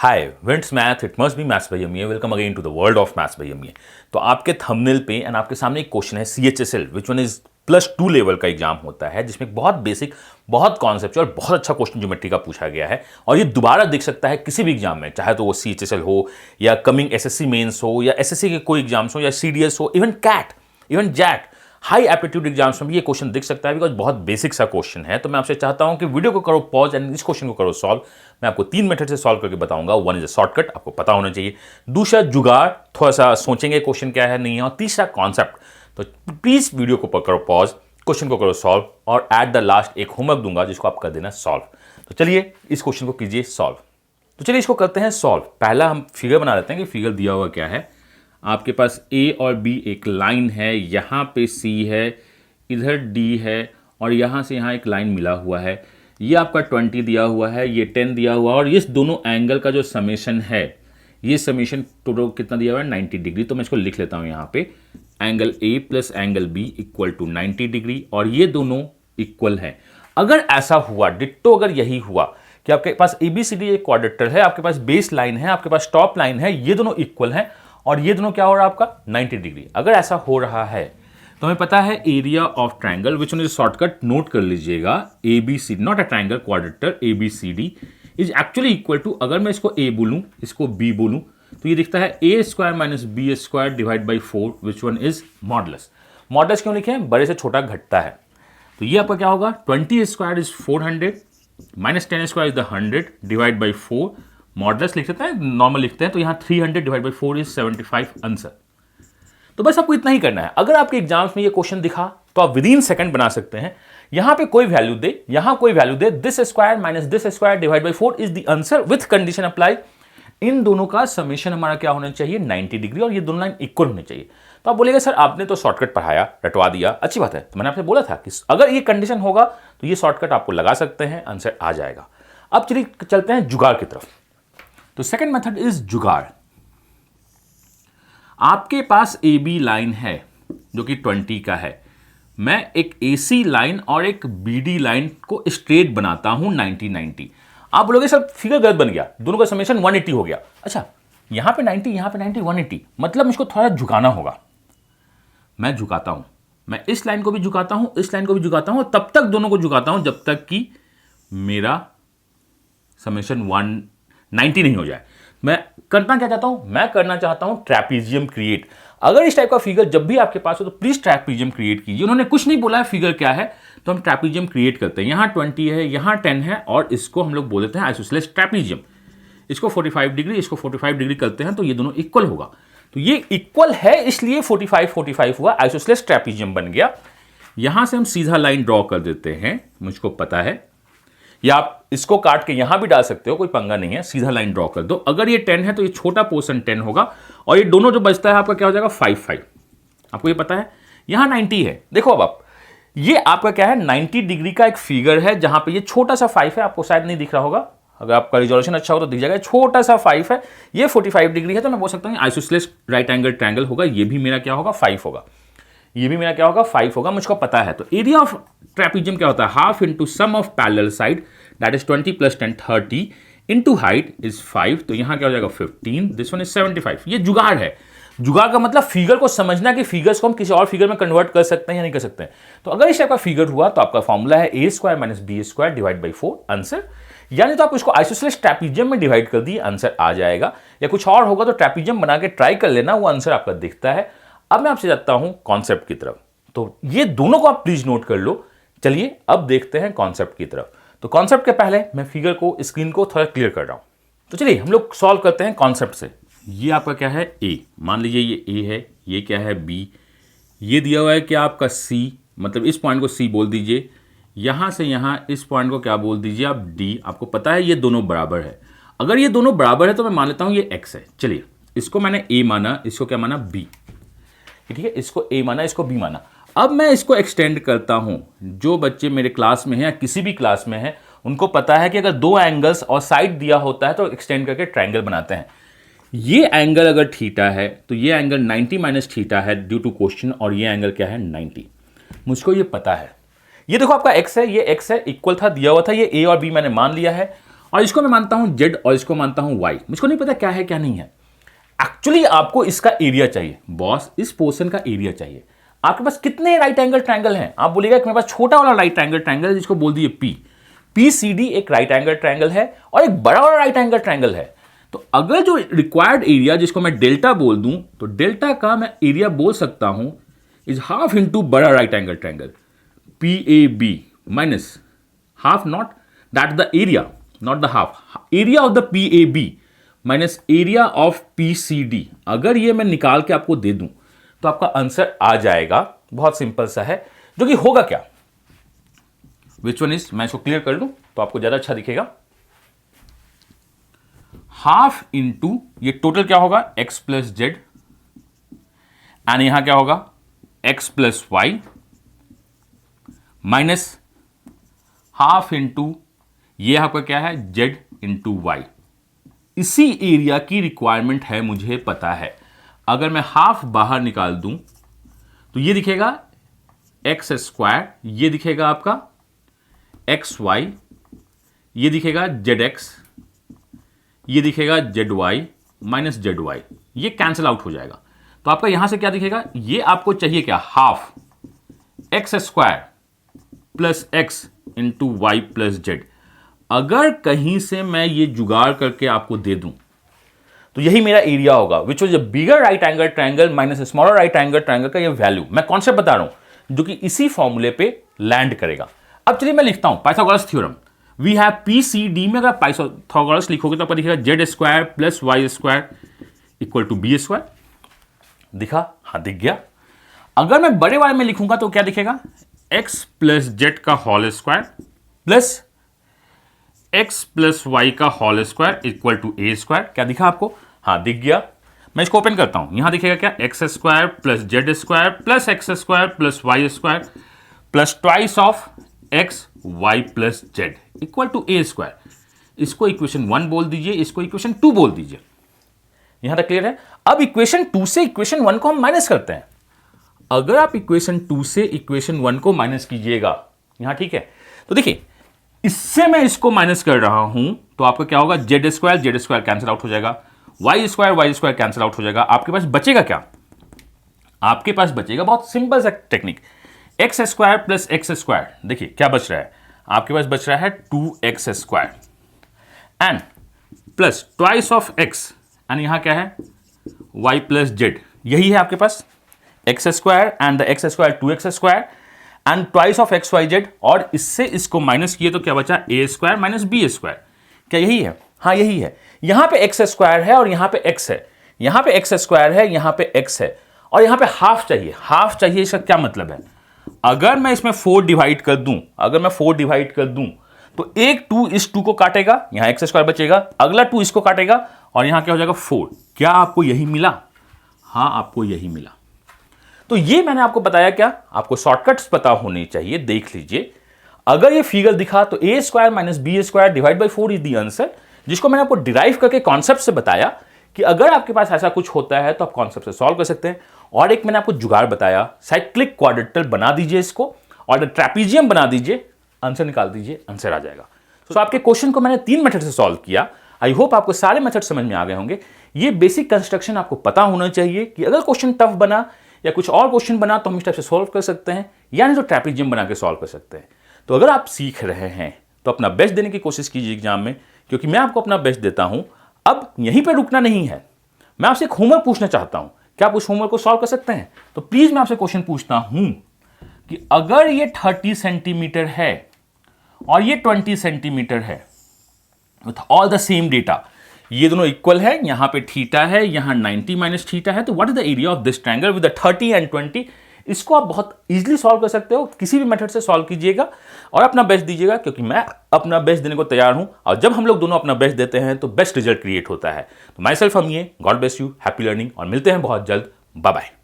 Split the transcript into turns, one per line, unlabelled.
Hi wints math it must be maths by MA welcome again to the world of maths by MA. तो आपके thumbnail पे and आपके सामने एक question है CHSL which one is +2 level का exam होता है जिसमें बहुत बेसिक बहुत कॉन्सेप्चुअल और बहुत अच्छा क्वेश्चन ज्योमेट्री का पूछा गया है और ये दोबारा दिख सकता है किसी भी एग्जाम में, चाहे तो वो सीएचएसएल हो या कमिंग एसएससी मेंस हो या एसएससी के कोई एग्जाम्स हो या सीडीएस हो, even CAT, even XAT, high aptitude exams में भी ये क्वेश्चन दिख सकता है बिकॉज बहुत बेसिक सा क्वेश्चन है। तो मैं आपसे चाहता हूं कि वीडियो को करो पॉज एंड इस क्वेश्चन को करो सॉल्व। मैं आपको 3 मेथड से सॉल्व करके बताऊंगा। वन इज अ शॉर्टकट, आपको पता होना चाहिए। दूसरा जुगाड़, थोड़ा सा सोचेंगे क्वेश्चन क्या है नहीं है। और तीसरा कॉन्सेप्ट। तो प्लीज वीडियो को करो पॉज, क्वेश्चन को करो सॉल्व और एट द लास्ट एक होमवर्क दूंगा जिसको आप कर देना सॉल्व। तो चलिए इस क्वेश्चन को कीजिए सॉल्व। तो चलिए इसको करते हैं सॉल्व। पहला हम फिगर बना लेते हैं कि फिगर दिया हुआ क्या है। आपके पास ए और बी एक लाइन है, यहाँ पे सी है, इधर डी है और यहाँ से यहाँ एक लाइन मिला हुआ है। ये आपका 20 दिया हुआ है, ये 10 दिया हुआ है और इस दोनों एंगल का जो समेशन है, ये समेशन टोटल कितना दिया हुआ है 90 डिग्री। तो मैं इसको लिख लेता हूँ यहाँ पे, angle A plus angle B equal to 90 degree और ये दोनों इक्वल है। अगर ऐसा हुआ, डिट्टो अगर यही हुआ कि आपके पास ए बी सी डी एक क्वाड्रेटर है, आपके पास बेस लाइन है, आपके पास टॉप लाइन है, ये दोनों इक्वल हैं और ये दोनों क्या हो रहा है आपका 90 डिग्री। अगर ऐसा हो रहा है तो हमें पता है area of triangle which one is shortcut note कर लीजिएगा, A B C D, not a triangle, quadrilateral A B C D is actually equal to, अगर मैं इसको ए बोलूं इसको बी बोलूं तो ये दिखता है A square minus B square divide by 4 which one is modulus. Modulus क्यों लिखे हैं? बड़े से छोटा घटता है। तो ये आपका क्या होगा, 20 square is 400 minus 10 square is the 100 divide by 4, modulus लिख सकते हैं, नॉर्मल लिखते हैं। तो यहाँ 300 डिवाइड बाई 4 इज 75 आंसर। तो बस आपको इतना ही करना है। अगर आपके एग्जाम्स में ये क्वेश्चन दिखा तो आप विदिन सेकंड बना सकते हैं। यहां पे कोई वैल्यू दे, यहां कोई वैल्यू दे, this square minus this square divide by 4 is the answer with condition apply. इन दोनों का समेशन हमारा क्या होना चाहिए 90 डिग्री और ये दोनों लाइन इक्वल होनी चाहिए। तो आप बोलेगा सर आपने तो शॉर्टकट पढ़ाया, रटवा दिया, अच्छी बात है। तो मैंने आपसे बोला था कि अगर ये कंडीशन होगा तो ये शॉर्टकट आपको लगा सकते हैं, आंसर आ जाएगा। अब चलिए चलते हैं जुगाड़ की तरफ। तो सेकेंड मेथड इज जुगाड़। आपके पास ए बी लाइन है जो कि 20 का है, मैं एक AC लाइन और एक BD लाइन को स्ट्रेट बनाता हूं 90-90। आप बोलोगे सर फिगर गलत बन गया, दोनों का समेशन 180 हो गया। अच्छा, यहां पे 90, यहां पे 90, 180, मतलब मुझको थोड़ा झुकाना होगा। मैं झुकाता हूं, मैं इस लाइन को भी झुकाता हूं, इस लाइन को भी झुकाता हूं, तब तक दोनों को झुकाता हूं जब तक कि मेरा समेशन 190 नहीं हो जाए। मैं करना क्या चाहता हूं? मैं करना चाहता हूं ट्रैपीजियम क्रिएट। अगर इस टाइप का फिगर जब भी आपके पास हो तो प्लीज ट्रैपीजियम क्रिएट कीजिए। उन्होंने कुछ नहीं बोला है फिगर क्या है, तो हम ट्रैपीजियम क्रिएट करते हैं। यहां 20 है, यहां 10 है और इसको हम लोग बोल देते हैं आइसोसेलेस ट्रैपीजियम। इसको 45 डिग्री, इसको 45 डिग्री करते हैं तो ये दोनों इक्वल होगा। तो ये इक्वल है इसलिए 45-45 हुआ, आइसोसेलेस ट्रैपीजियम बन गया। यहां से हम सीधा लाइन ड्रॉ कर देते हैं, मुझको पता है, या आप इसको काट के यहां भी डाल सकते हो, कोई पंगा नहीं है, सीधा लाइन ड्रॉ कर दो। अगर ये 10 है तो ये छोटा पोर्शन 10 होगा और ये दोनों जो बचता है आपका क्या हो जाएगा 5-5। आपको ये पता है। यहां 90 है, देखो अब आप, ये आपका क्या है 90 डिग्री का एक फिगर है जहां पे ये छोटा सा 5 है, आपको शायद नहीं दिख रहा होगा, अगर आपका रिजोल्यूशन अच्छा हो तो दिख जाएगा। छोटा सा 5 है, ये 45 डिग्री है, तो मैं बोल सकता हूं आइसोसेलेस राइट एंगल ट्रायंगल होगा। ये भी मेरा क्या होगा 5 होगा, ये भी मेरा क्या होगा 5 होगा, मुझको पता है। तो एरिया ऑफ ट्रैपीजियम क्या होता है, half into sum of parallel side that is 20 + 10 30 into height is 5। तो यहां क्या हो जाएगा 15, दिस वन इज 75। ये जुगाड़ है। जुगाड़ का मतलब फिगर को समझना कि फिगर्स को हम किसी और फिगर में कन्वर्ट कर सकते हैं या नहीं कर सकते हैं। तो अगर इस टाइप का फिगर हुआ तो आपका फॉर्मूला है A square minus B square divide by 4 answer. यानी तो आप इसको आइसोसेलेस ट्रैपीजियम में डिवाइड कर दिए, आंसर आ जाएगा। या कुछ और होगा तो ट्रैपीजियम बना के ट्राई कर लेना, वो आंसर आपका दिखता है। अब मैं आपसे जाता हूं कॉन्सेप्ट की तरफ। तो ये दोनों को आप प्लीज नोट कर लो। चलिए अब देखते हैं कॉन्सेप्ट की तरफ। तो कॉन्सेप्ट के पहले मैं फिगर को, स्क्रीन को थोड़ा क्लियर कर रहा हूं। तो चलिए हम लोग सॉल्व करते हैं कॉन्सेप्ट से। ये आपका क्या है ए, मान लीजिए ये ए है, ये क्या है बी, ये दिया हुआ है क्या आपका सी, मतलब इस पॉइंट को सी बोल दीजिए, यहां से यहां इस पॉइंट को क्या बोल दीजिए आप डी। आपको पता है ये दोनों बराबर है। अगर ये दोनों बराबर है तो मैं मान लेता हूं ये एक्स है। चलिए इसको मैंने ए माना, इसको क्या माना बी, ठीक है, इसको ए माना, इसको बी माना। अब मैं इसको एक्सटेंड करता हूं। जो बच्चे मेरे क्लास में हैं या किसी भी क्लास में हैं उनको पता है कि अगर दो एंगल्स और साइड दिया होता है तो एक्सटेंड करके ट्रायंगल बनाते हैं। ये एंगल अगर थीटा है तो ये एंगल 90 माइनस थीटा है ड्यू टू क्वेश्चन, और ये एंगल क्या है 90। मुझको ये पता है। ये देखो आपका एक्स है, ये एक्स है, इक्वल था, दिया हुआ था, ये ए और बी मैंने मान लिया है। और इसको मैं मानता हूं z और इसको मानता हूं y। मुझको नहीं पता क्या है क्या नहीं है। एक्चुअली आपको इसका एरिया चाहिए बॉस, इस पोर्शन का एरिया चाहिए। आपके पास कितने राइट एंगल ट्रायंगल हैं? आप बोलेगा कि मेरे पास छोटा वाला राइट एंगल ट्रायंगल है जिसको बोल दिए P। PCD एक राइट एंगल ट्रायंगल है और एक बड़ा वाला राइट एंगल ट्रायंगल है। तो अगर जो रिक्वायर्ड एरिया जिसको मैं डेल्टा बोल दूं, तो डेल्टा का मैं एरिया बोल सकता हूं इज हाफ इंटू बड़ा right angle triangle PAB minus half, not that the area, not the half, area of the PAB minus area of PCD। अगर ये मैं निकाल के आपको दे दूं तो आपका आंसर आ जाएगा। बहुत सिंपल सा है, जो कि होगा क्या, विच वन इज, मैं इसको क्लियर कर दूं तो आपको ज्यादा अच्छा दिखेगा। हाफ इंटू ये टोटल क्या होगा x प्लस जेड, एंड यहां क्या होगा x plus Y minus half into ये आपका क्या है z इंटू वाई। इसी एरिया की रिक्वायरमेंट है, मुझे पता है। अगर मैं हाफ बाहर निकाल दूं तो ये दिखेगा एक्स स्क्वायर, ये दिखेगा आपका एक्स वाई, ये दिखेगा जेड एक्स, ये दिखेगा Z Y minus Z Y, ये कैंसिल आउट हो जाएगा। तो आपका यहां से क्या दिखेगा, ये आपको चाहिए क्या, half X square plus X into Y plus Z. अगर कहीं से मैं ये जुगाड़ करके आपको दे दूं तो यही मेरा एरिया होगा, which was a bigger right angle triangle minus smaller right angle triangle का ये वैल्यू। मैं कॉन्सेप्ट बता रहा हूं जो कि इसी फॉर्मूले पे लैंड करेगा। अब चलिए मैं लिखता हूं Pythagoras theorem. We have PCD में अगर पाइथागोरस लिखोगे तो आपको दिखेगा Z square plus Y square equal to B square. दिखा, हाँ दिख गया। अगर मैं बड़े वाले में लिखूंगा तो क्या दिखेगा, एक्स प्लस जेड का whole square plus X plus Y का whole square equal to A square. क्या दिखा आपको, हाँ दिख गया। मैं इसको ओपन करता हूं, यहां दिखेगा क्या, X square plus Z square plus X square plus Y square plus twice of X Y plus Z equal to A square. इसको इक्वेशन 1 बोल दीजिए, इसको इक्वेशन 2 बोल दीजिए। यहां तक क्लियर है। अब इक्वेशन 2 से इक्वेशन 1 को हम माइनस करते हैं। अगर आप इक्वेशन 2 से इक्वेशन 1 को माइनस कीजिएगा यहां, ठीक है, तो देखिए इससे मैं इसको माइनस कर रहा हूं तो आपका क्या होगा, जेड स्क्वायर कैंसिल आउट हो जाएगा, वाई स्क्वायर कैंसिल आउट हो जाएगा। आपके पास बचेगा क्या, आपके पास बचेगा बहुत सिंपल सा technique, x square plus X square. देखिए क्या बच रहा है, आपके पास बच रहा है 2x square and plus twice of X and यहां क्या है y प्लस जेड। यही है आपके पास X square and the X square 2x square and twice of X Y Z. और इससे इसको माइनस किए तो क्या बचा, A square minus B square. क्या यही है, हाँ यही है। यहां पे एक्स स्क्वायर है और यहां पे एक्स है, यहां पे एक्स स्क्वायर है, यहां पे एक्स है और यहां पे हाफ चाहिए। हाफ चाहिए, इसका क्या मतलब है, अगर मैं इसमें 4 डिवाइड कर दूं, अगर मैं 4 डिवाइड कर दूं तो एक 2 इस 2 को काटेगा, यहां एक्स स्क्वायर बचेगा, अगला 2 इसको काटेगा और यहां क्या हो जाएगा 4। क्या आपको यही मिला, हाँ आपको यही मिला। तो ये मैंने आपको बताया, क्या आपको शॉर्टकट्स पता होने चाहिए, देख लीजिए। अगर ये फिगर दिखा तो A square minus B square divide by 4 is the answer, जिसको मैंने आपको डिराइव करके कॉन्सेप्ट से बताया कि अगर आपके पास ऐसा कुछ होता है तो आप कॉन्सेप्ट से सॉल्व कर सकते हैं। और एक मैंने आपको जुगाड़ बताया, साइक्लिक क्वाड्रेटल बना दीजिए इसको और ट्रैपीजियम बना दीजिए, आंसर निकाल दीजिए, आंसर आ जाएगा। तो आपके क्वेश्चन को मैंने 3 मेथड से सॉल्व किया। आई होप आपको सारे मेथड समझ में आ गए होंगे। ये बेसिक कंस्ट्रक्शन आपको पता होना चाहिए कि अगर क्वेश्चन टफ बना या कुछ और क्वेश्चन बना तो हम इस टाइप से सॉल्व कर सकते हैं, यानी तो ट्रैपीजियम बना के सॉल्व कर सकते हैं। तो अगर आप सीख रहे हैं तो अपना बेस्ट देने की कोशिश कीजिए एग्जाम में, क्योंकि मैं आपको अपना बेस्ट देता हूं। अब यहीं पर रुकना नहीं है, मैं आपसे एक होमवर्क पूछना चाहता हूं। क्या आप उस होमवर्क को सॉल्व कर सकते हैं? तो प्लीज मैं आपसे क्वेश्चन पूछता हूं कि अगर ये 30 सेंटीमीटर है और ये 20 सेंटीमीटर है with all the same data, ये दोनों इक्वल है, यहां पे थीटा है, यहां 90 माइनस थीटा है, तो what is the area of this triangle with the 30 and 20? इसको आप बहुत इजीली सॉल्व कर सकते हो, किसी भी मेथड से सॉल्व कीजिएगा और अपना बेस्ट दीजिएगा, क्योंकि मैं अपना बेस्ट देने को तैयार हूं। और जब हम लोग दोनों अपना बेस्ट देते हैं तो बेस्ट रिजल्ट क्रिएट होता है। तो माई सेल्फ हम ये, God bless you, happy learning, और मिलते हैं बहुत जल्द। Bye bye.